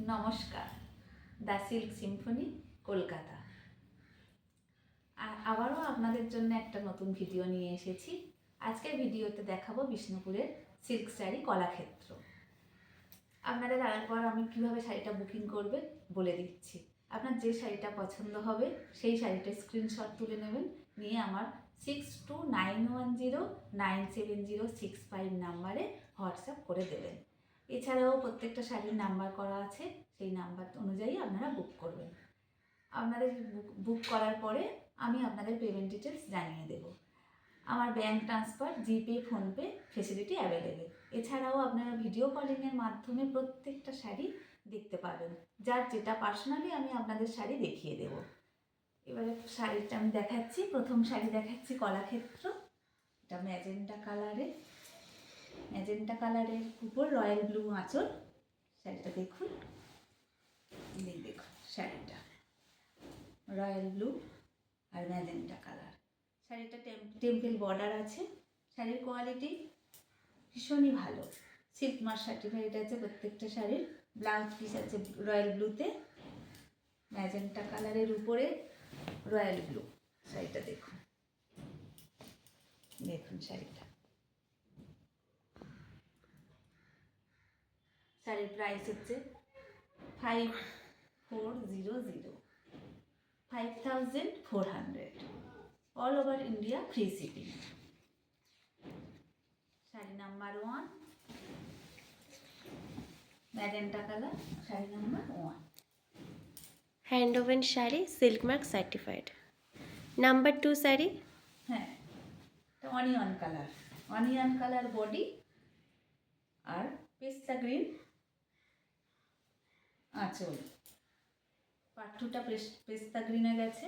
নমস্কার, the silk Symphony Kolkata. আবারও আপনাদের জন্য একটা নতুন ভিডিও নিয়ে এসেছি। আজকের ভিডিওতে দেখাবো বিষ্ণুপুরের সিল্ক শাড়ি কলাক্ষেত্র। আপনাদের আরেকবার আমি কিভাবে শাড়িটা বুকিং করবে বলে দিচ্ছি। আপনার যে শাড়িটা পছন্দ হবে সেই শাড়িটা স্ক্রিনশট তুলে নেবেন, নিয়ে আমার 6291097065 নাম্বারে হোয়াটসঅ্যাপ করে দেবেন। এছাড়াও প্রত্যেকটা শাড়ির নাম্বার করা আছে, সেই নাম্বার অনুযায়ী আপনারা বুক করবেন। আপনাদের বুক করার পরে আমি আপনাদের পেমেন্ট ডিটেলস জানিয়ে দেব। আমার ব্যাঙ্ক ট্রান্সফার, জিপে, ফোনপে ফেসিলিটি অ্যাভেলেবেল। এছাড়াও আপনারা ভিডিও কলিংয়ের মাধ্যমে প্রত্যেকটা শাড়ি দেখতে পাবেন, যার যেটা পার্সোনালি আমি আপনাদের শাড়ি দেখিয়ে দেব। এবারে শাড়িটা আমি দেখাচ্ছি। প্রথম শাড়ি দেখাচ্ছি কলাক্ষেত্র। এটা ম্যাজেন্টা কালারের উপর রয়্যাল ব্লু আঁচল। শাড়িটা দেখুন, দেখুন শাড়িটা রয়্যাল ব্লু আর ম্যাজেন্টা কালার। শাড়িটা টেম্পল বর্ডার আছে। শাড়ির কোয়ালিটি ভীষণই ভালো, সিল্ক মার্ক সার্টিফাইড আছে প্রত্যেকটা শাড়ির। ব্লাউজ পিস আছে রয়্যাল ব্লুতে, ম্যাজেন্টা কালারের উপরে রয়্যাল ব্লু। শাড়িটা দেখুন, দেখুন শাড়িটা। শাড়ির প্রাইস হচ্ছে 5400, all over India free shipping. Sari number 1 magenta colour, sari number 1। Hand woven sari, silk mark certified. Number 2 sari, হ্যাঁ, অনিয়ন কালার বডি আর পেস্তা গ্রিন আঁচল। পাট্টুটা পেস্তা গ্রিনে গেছে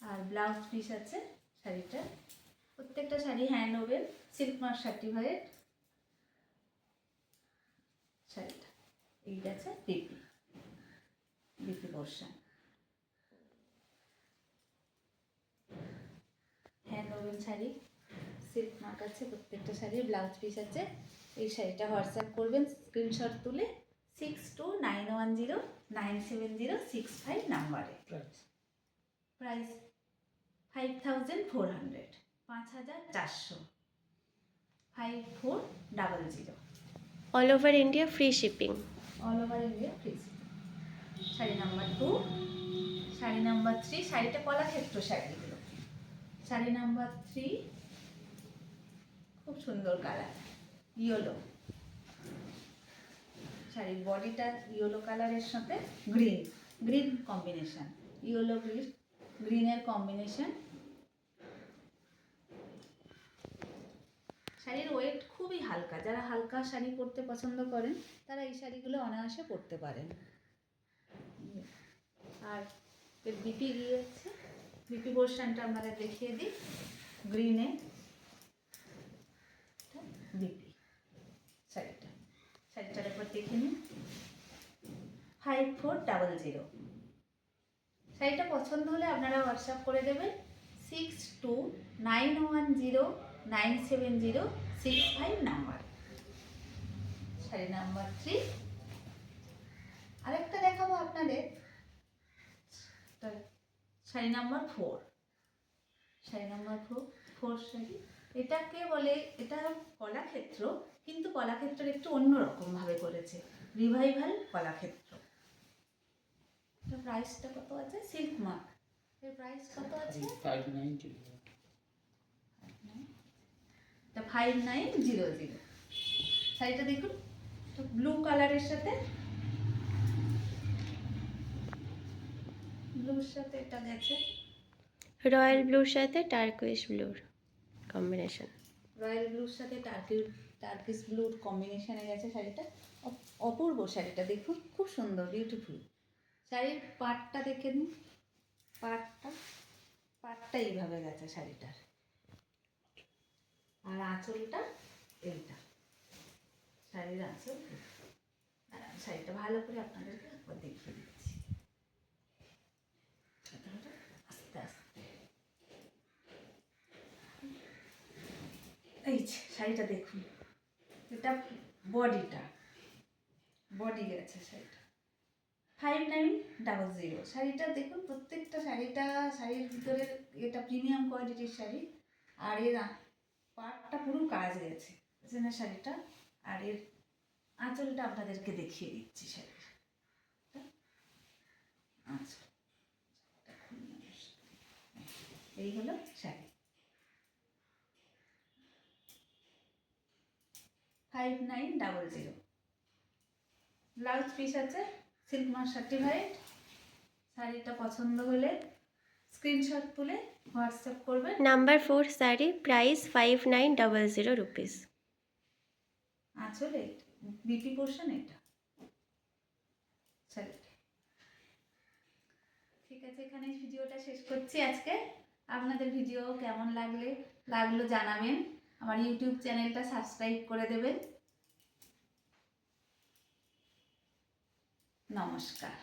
আর ব্লাউজ পিস আছে শাড়িটা। প্রত্যেকটা sari hand woven, silk mark certified. শাড়িটা এই গেছে BP portion, hand woven sari, silk mark আছে প্রত্যেকটা শাড়ির, ব্লাউজ পিস আছে। এই শাড়িটা হোয়াটসঅ্যাপ করবেন স্ক্রিনশট তুলে 6291097065 নাম্বারে। Price 5400, 5400, 5400, all over India free shipping. All over India free. Sari number 2, sari number 3। শাড়িটা কলাক্ষেত্র শাড়িগুলো। শাড়ি নাম্বার 3 খুব সুন্দর কালার, ইয়েলো। শাড়ির বডিটা ইয়েলো কালারের সাথে গ্রিন কম্বিনেশন, ইয়েলো গ্রিনের কম্বিনেশন। শাড়ির ওয়েট খুবই হালকা। যারা হালকা শাড়ি পরতে পছন্দ করেন তারা এই শাড়িগুলো অনায়াসে পরতে পারেন। আর বিপি গিয়েছে, বিপি পোর্শনটা আপনাদের দেখিয়ে দিই। গ্রিনে বিপি শাড়িটার উপর দেখে নিন। 5400। শাড়িটা পছন্দ হলে আপনারা হোয়াটসঅ্যাপ করে দেবেন 6291097065 নাম্বার। শাড়ি নাম্বার 3। আরেকটা দেখাবো আপনাদের, শাড়ি নাম্বার 4। শাড়ি নাম্বার 4 শাড়ি। এটাকে বলে, এটা কলাক্ষেত্র, কিন্তু কলাক্ষেত্রের একটু অন্যরকমভাবে করেছে, রিভাইভাল কলাক্ষেত্র। এটা প্রাইসটা কত আছে? সিল্ক মার্ক এর প্রাইস কত আছে? 590। এটা 5900। শাড়িটা দেখুন, ব্লু কালারের সাথে, ব্লুর সাথে এটা গেছে রয়্যাল ব্লুর সাথে টার্কুইশ ব্লুর কম্বিনেশন। রয়্যাল ব্লুর সাথে টার্কিশ ব্লুর কম্বিনেশনে গেছে শাড়িটা। অপূর্ব শাড়িটা দেখুন, খুব সুন্দর, বিউটিফুল। শাড়ির পাটটা দেখে নিন, পাটটা এইভাবে গেছে শাড়িটার। আর আঁচলটা এইটা, শাড়ির আঁচল। আর শাড়িটা ভালো করে আপনাদেরকে একবার দেখিয়ে দিচ্ছি আস্তে আস্তে। এই শাড়িটা দেখুন, এটা বডি গেছে শাড়িটা। 5900। শাড়িটা দেখুন, প্রত্যেকটা শাড়ির ভিতরে এটা প্রিমিয়াম কোয়ালিটির শাড়ি, আর এর পাটটা পুরো কাজ গেছে শাড়িটা। আর এর আঁচলটা আপনাদেরকে দেখিয়ে দিচ্ছি শাড়ির আঁচল। এই হলো শাড়ি 5900। ব্লাউজ পিস আছে সিল্ক মার্ক সার্টিফাইড। শাড়িটা পছন্দ হলে স্ক্রিনশট তুলে হোয়াটসঅ্যাপ করবেন। Number 4 sari, price 5900 rupees. আঁচলে বিপি পোর্শন এটা শাড়িটা। ঠিক আছে, এখানে ভিডিওটা শেষ করছি আজকে। আপনাদের ভিডিও কেমন লাগলো জানাবেন। আমার ইউটিউব চ্যানেলটা সাবস্ক্রাইব করে দেবেন। নমস্কার।